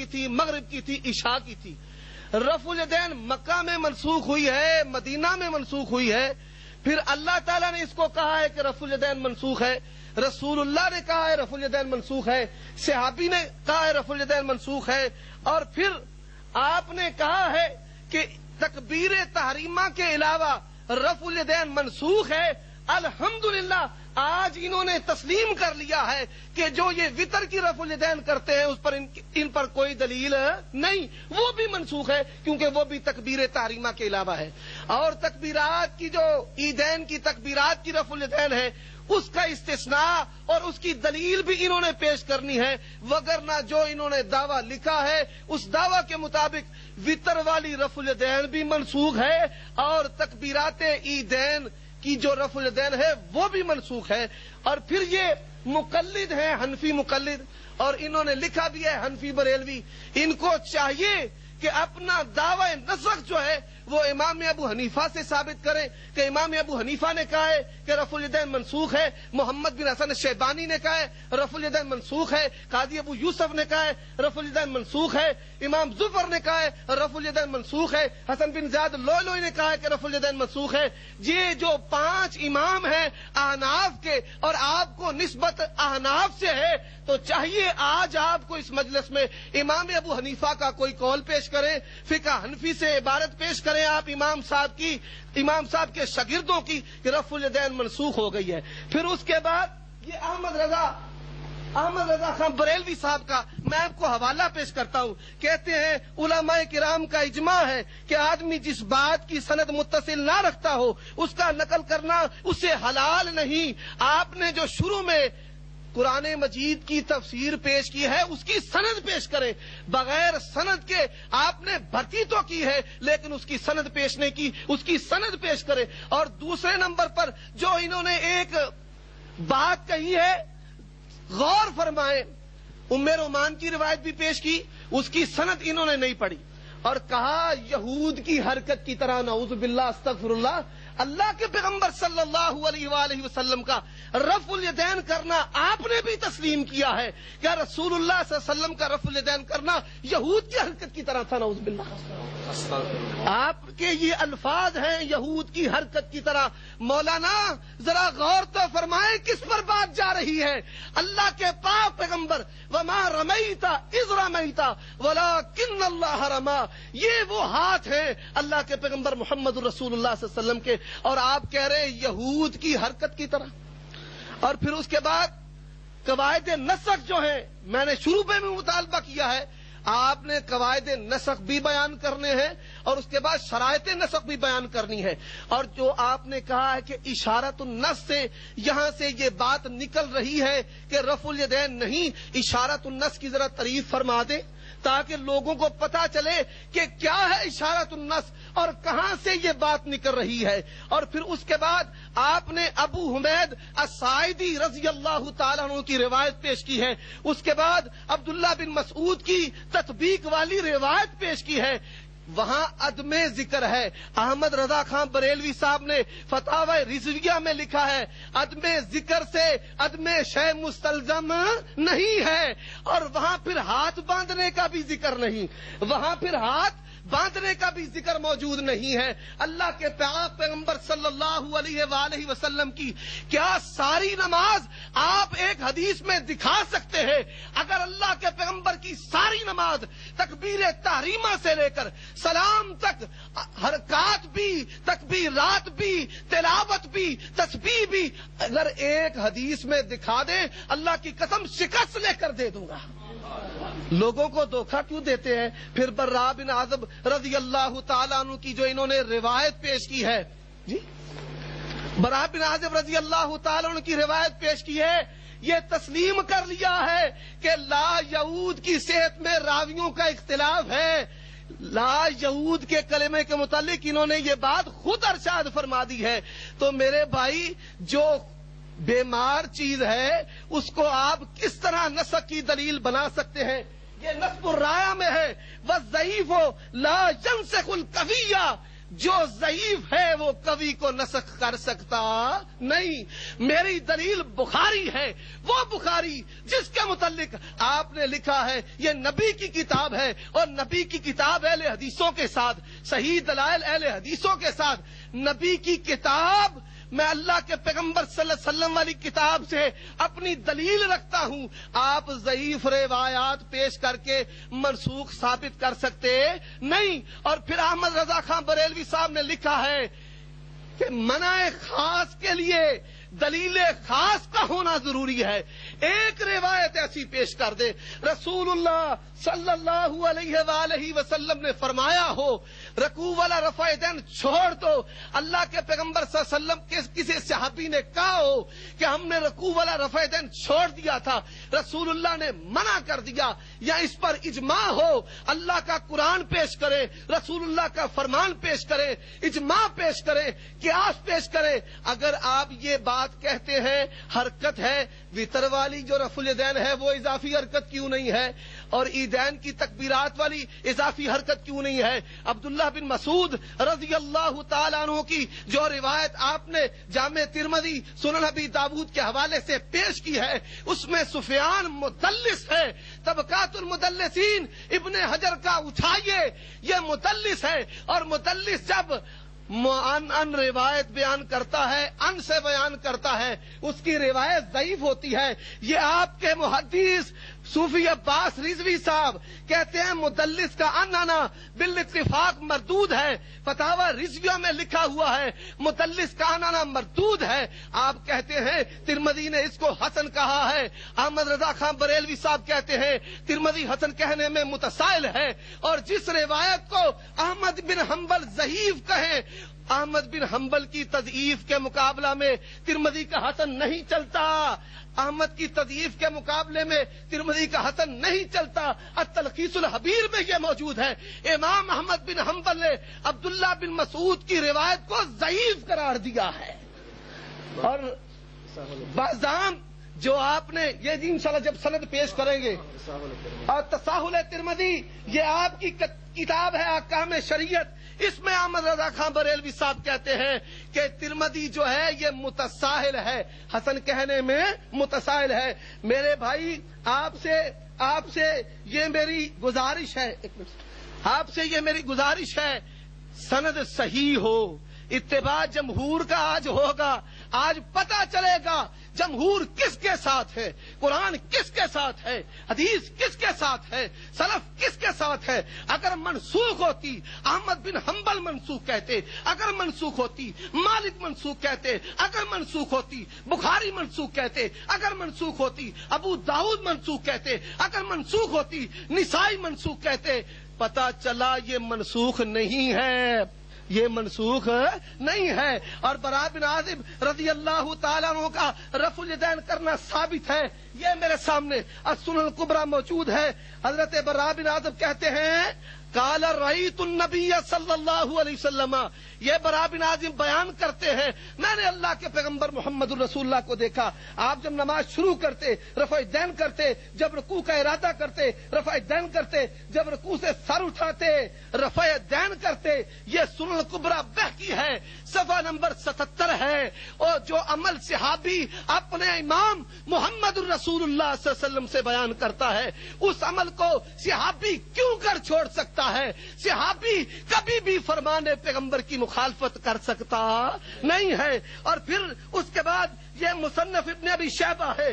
کی تھی، مغرب کی تھی، عشاء کی تھی۔ رفع الیدین مکہ میں منسوخ ہوئی ہے، مدینہ میں منسوخ ہوئی ہے، پھر اللہ تعالیٰ نے اس کو کہا ہے کہ رفع الیدین منسوخ ہے، رسول اللہ نے کہا ہے رفع الیدین منسوخ ہے، صحابی نے کہا ہے رفع الیدین منسوخ ہے، اور پھر آپ نے کہا ہے کہ تکبیر تحریمہ کے علاوہ رفع الیدین منسوخ ہے۔ الحمدللہ آج انہوں نے تسلیم کر لیا ہے کہ جو یہ وطر کی رفع الیدین کرتے ہیں اس پر ان پر کوئی دلیل نہیں، وہ بھی منسوخ ہے کیونکہ وہ بھی تکبیر تحریمہ کے علاوہ ہے۔ اور تکبیرات کی جو عیدین کی تکبیرات کی رفع الیدین ہے اس کا استثناء اور اس کی دلیل بھی انہوں نے پیش کرنی ہے، وگرنہ جو انہوں نے دعویٰ لکھا ہے اس دعویٰ کے مطابق وطر والی رفع الیدین بھی منسوخ ہے اور تکبیرات عیدین کی جو رفع الیدین ہے وہ بھی منسوخ ہے۔ اور پھر یہ مقلد ہیں، حنفی مقلد، اور انہوں نے لکھا بھی ہے حنفی بریلوی، ان کو چاہیے کہ اپنا دعوی نسخ جو ہے وہ امام ابو حنیفہ سے ثابت کریں کہ امام ابو حنیفہ نے کہا ہے کہ رفع الیدین منسوخ ہے، محمد بن حسن شیبانی نے کہا ہے رفع الیدین منسوخ ہے، قاضی ابو یوسف نے کہا ہے رفع الیدین منسوخ ہے، امام ظفر نے کہا ہے رفع الیدین منسوخ ہے، حسن بن زیاد لؤلؤی نے کہا ہے کہ رفع الیدین منسوخ ہے۔ یہ جو 5 امام ہیں احناف کے اور آپ کو نسبت احناف سے ہے تو چاہیے آج آپ کو اس مجلس میں امام ابو حنیفہ کا کوئی قول پیش کریں، فقہ حنفی سے عبارت پیش کریں آپ امام صاحب کے شاگردوں کی کہ رفع الیدین منسوخ ہو گئی ہے۔ پھر اس کے بعد یہ احمد رضا خان بریلوی صاحب کا میں آپ کو حوالہ پیش کرتا ہوں، کہتے ہیں علماء کرام کا اجماع ہے کہ آدمی جس بات کی سند متصل نہ رکھتا ہو اس کا نقل کرنا اسے حلال نہیں۔ آپ نے جو شروع میں قرآن مجید کی تفسیر پیش کی ہے اس کی سند پیش کریں، بغیر سند کے آپ نے بھرتی تو کی ہے لیکن اس کی سند پیش نہیں کی، اس کی سند پیش کریں۔ اور دوسرے نمبر پر جو انہوں نے ایک بات کہی ہے غور فرمائیں، ام رومان کی روایت بھی پیش کی، اس کی سند انہوں نے نہیں پڑھی اور کہا یہود کی حرکت کی طرح، نعوذ باللہ استغفر اللہ، اللہ کے پیغمبر صلی اللہ علیہ وآلہ وسلم کا رفع الیدین کرنا آپ نے بھی تسلیم کیا ہے، کیا رسول اللہ صلی اللہ علیہ وسلم کا رفع الیدین کرنا یہود کی حرکت کی طرح تھا؟ نعوذ باللہ، آپ کے یہ الفاظ ہیں یہود کی حرکت کی طرح۔ مولانا ذرا غور تو فرمائیں کس پر بات جا رہی ہے؟ اللہ کے پاک پیغمبر وما رمیت اذ رمیت ولکن اللہ رما، یہ وہ ہاتھ ہیں اللہ کے پیغمبر محمد رسول اللہ صلی اللہ علیہ وسلم کے، اور آپ کہہ رہے ہیں یہود کی حرکت کی طرح۔ اور پھر اس کے بعد قواعد نسخ جو ہیں میں نے شروع میں مطالبہ کیا ہے، آپ نے قواعد نسخ بھی بیان کرنے ہیں اور اس کے بعد شرائط نسخ بھی بیان کرنی ہے۔ اور جو آپ نے کہا ہے کہ اشارت النص سے یہاں سے یہ بات نکل رہی ہے کہ رفع الیدین نہیں، اشارت النص کی ذرا تعریف فرما دیں تاکہ لوگوں کو پتا چلے کہ کیا ہے اشارت النص اور کہاں سے یہ بات نکل رہی ہے۔ اور پھر اس کے بعد آپ نے ابو حمید الساعدی رضی اللہ تعالیٰ عنہ کی روایت پیش کی ہے، اس کے بعد عبداللہ بن مسعود کی تطبیق والی روایت پیش کی ہے، وہاں عدم ذکر ہے۔ احمد رضا خان بریلوی صاحب نے فتاوی رضویہ میں لکھا ہے عدم ذکر سے عدم شے مستلزم نہیں ہے، اور وہاں پھر ہاتھ باندھنے کا بھی ذکر نہیں، وہاں پھر ہاتھ باندھنے کا بھی ذکر موجود نہیں ہے۔ اللہ کے پیغمبر صلی اللہ علیہ وآلہ وسلم کی کیا ساری نماز آپ ایک حدیث میں دکھا سکتے ہیں؟ اگر اللہ کے پیغمبر کی ساری نماز تکبیر تحریمہ سے لے کر سلام تک، حرکات بھی، تکبیرات بھی، تلاوت بھی، تسبیح بھی اگر ایک حدیث میں دکھا دیں، اللہ کی قسم شکست لے کر دے دوں گا۔ لوگوں کو دھوکہ کیوں دیتے ہیں؟ پھر برا بن عازب رضی اللہ تعالیٰ عنہ کی جو انہوں نے روایت پیش کی ہے، جی برا بن عازب رضی اللہ تعالیٰ عنہ کی روایت پیش کی ہے، یہ تسلیم کر لیا ہے کہ لا یعود کی صحت میں راویوں کا اختلاف ہے۔ لا یعود کے کلمے کے متعلق انہوں نے یہ بات خود ارشاد فرما دی ہے۔ تو میرے بھائی جو بیمار چیز ہے اس کو آپ کس طرح نسخ کی دلیل بنا سکتے ہیں؟ یہ نصب الرایا میں ہے، وَالضَّعِیفُ لَا يَنسِخُ الْقَوِیَّ، جو ضعیف ہے وہ قوی کو نسخ کر سکتا نہیں. میری دلیل بخاری ہے، وہ بخاری جس کے متعلق آپ نے لکھا ہے یہ نبی کی کتاب ہے، اور نبی کی کتاب اہل حدیثوں کے ساتھ، صحیح دلائل اہل حدیثوں کے ساتھ. نبی کی کتاب، میں اللہ کے پیغمبر صلی اللہ علیہ وسلم والی کتاب سے اپنی دلیل رکھتا ہوں. آپ ضعیف روایات پیش کر کے منسوخ ثابت کر سکتے نہیں. اور پھر احمد رضا خان بریلوی صاحب نے لکھا ہے کہ منع خاص کے لیے دلیل خاص کا ہونا ضروری ہے. ایک روایت ایسی پیش کر دے رسول اللہ صلی اللہ علیہ وآلہ وسلم نے فرمایا ہو رکوع والا رفع دین چھوڑ دو. اللہ کے پیغمبر صلی اللہ علیہ وسلم کے کسی صحابی نے کہا ہو کہ ہم نے رکوع والا رفع دین چھوڑ دیا تھا، رسول اللہ نے منع کر دیا، یا اس پر اجماع ہو. اللہ کا قرآن پیش کرے، رسول اللہ کا فرمان پیش کرے، اجماع پیش کرے، قیاس پیش کرے. اگر آپ یہ بات کہتے ہیں حرکت ہے، وطر والی جو رفع الیدین ہے وہ اضافی حرکت کیوں نہیں ہے، اور عیدین کی تکبیرات والی اضافی حرکت کیوں نہیں ہے؟ عبداللہ بن مسعود رضی اللہ تعالیٰ عنہ کی جو روایت آپ نے جامع ترمذی سنن ابی داؤد کے حوالے سے پیش کی ہے اس میں سفیان مدلس ہے. طبقات المدلسین ابن حجر کا اٹھائیے، یہ مدلس ہے، اور مدلس جب ان روایت بیان کرتا ہے، ان سے بیان کرتا ہے، اس کی روایت ضعیف ہوتی ہے. یہ آپ کے محدث صوفی عباس رضوی صاحب کہتے ہیں مدلس کا انانا بالاتفاق مردود ہے. فتاوی رضویہ میں لکھا ہوا ہے مدلس کا انانا مردود ہے. آپ کہتے ہیں ترمذی نے اس کو حسن کہا ہے. احمد رضا خان بریلوی صاحب کہتے ہیں ترمذی حسن کہنے میں متسائل ہے. اور جس روایت کو احمد بن حنبل ضعیف کہیں، احمد بن حنبل کی تضعیف کے مقابلہ میں ترمذی کا حسن نہیں چلتا. احمد کی تضعیف کے مقابلے میں ترمذی کا حسن نہیں چلتا. التلخیص الحبیر میں یہ موجود ہے. امام احمد بن حنبل نے عبداللہ بن مسعود کی روایت کو ضعیف قرار دیا ہے. اور بازام جو آپ نے یہ انشاءاللہ جب سند پیش کریں گے، اور تساہل ترمذی یہ آپ کی کتاب ہے احکام شریعت، اس میں احمد رضا خان بریلوی صاحب کہتے ہیں کہ ترمذی جو ہے یہ متساہل ہے، حسن کہنے میں متساہل ہے. میرے بھائی آپ سے یہ میری گزارش ہے، آپ سے یہ میری گزارش ہے، سند صحیح ہو. اتباع جمہور کا آج ہوگا، آج پتہ چلے گا جمہور کس کے ساتھ ہے، قرآن کس کے ساتھ ہے، حدیث کس کے ساتھ ہے، سلف کس کے ساتھ ہے. اگر منسوخ ہوتی احمد بن حنبل منسوخ کہتے، اگر منسوخ ہوتی مالک منسوخ کہتے، اگر منسوخ ہوتی بخاری منسوخ کہتے، اگر منسوخ ہوتی ابو داؤد منسوخ کہتے، اگر منسوخ ہوتی نسائی منسوخ کہتے. پتہ چلا یہ منسوخ نہیں ہے، یہ منسوخ نہیں ہے. اور براء بن عازب رضی اللہ تعالیٰ عنہ کا رفع الیدین کرنا ثابت ہے. یہ میرے سامنے السنن الکبریٰ موجود ہے. حضرت براء بن عازب کہتے ہیں قال رأیت النبی صلی اللہ علیہ وسلم، یہ براء بن عازب بیان کرتے ہیں میں نے اللہ کے پیغمبر محمد الرسول اللہ کو دیکھا، آپ جب نماز شروع کرتے رفع دین کرتے، جب رکوع کا ارادہ کرتے رفع دین کرتے، جب رکوع سے سر اٹھاتے رفع دین کرتے. یہ سنن الکبریٰ بہقی ہے، صفحہ نمبر 77 ہے. اور جو عمل صحابی اپنے امام محمد الرسول اللہ صلی اللہ علیہ وسلم سے بیان کرتا ہے، اس عمل کو صحابی کیوں کر چھوڑ سکتا ہے؟ صحابی کبھی بھی فرمان پیغمبر کی مخالفت کر سکتا نہیں ہے. اور پھر اس کے بعد یہ مصنف ابن ابی شیبہ ہے.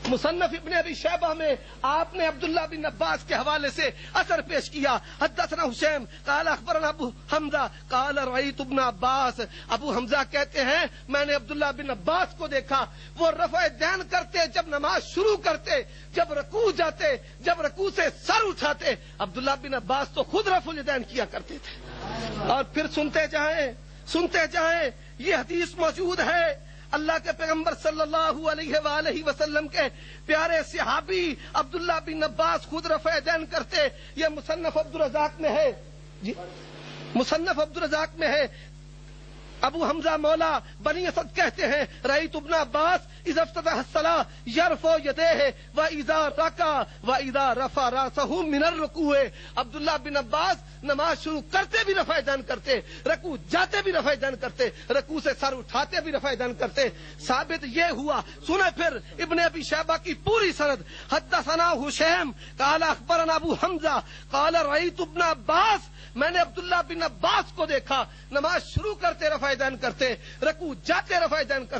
مصنف ابن ابی شیبہ میں آپ نے عبداللہ بن عباس کے حوالے سے اثر پیش کیا. حدثنا حسین قال اخبرنا ابو حمزہ قال رأیت ابن عباس. ابو حمزہ کہتے ہیں میں نے عبداللہ بن عباس کو دیکھا، وہ رفع دین کرتے جب نماز شروع کرتے، جب رکوع جاتے، جب رکوع سے سر اٹھاتے. عبداللہ بن عباس تو خود رفع الیدین کیا کرتے تھے. اور پھر سنتے جائیں یہ حدیث موجود ہے. اللہ کے پیغمبر صلی اللہ علیہ وآلہ وسلم کے پیارے صحابی عبداللہ بن عباس خود رفع دین کرتے. یہ مصنف عبدالرزاق میں ہے، مصنف عبدالرزاق میں ہے. ابو حمزہ مولا بنی اسد کہتے ہیں رأیت ابن عباس اذا افتتح الصلاة یرفع یدیہ واذا رکع واذا رفع راسہ من الرکوع. عبداللہ بن عباس نماز شروع کرتے بھی رفع دین کرتے, رکوع جاتے بھی رفع دین کرتے, رکوع سے سر اٹھاتے بھی رفع دین کرتے. ثابت یہ ہوا. سنیں پھر ابن ابی شیبہ کی پوری سند. حدثنا حشیم قال اخبرنا ابو حمزہ قال رأیت ابن عباس, میں نے عبداللہ بن عباس کو دیکھا نماز شروع کرتے رفع دین کرتے, رکوع جاتے رفع دین کرتے.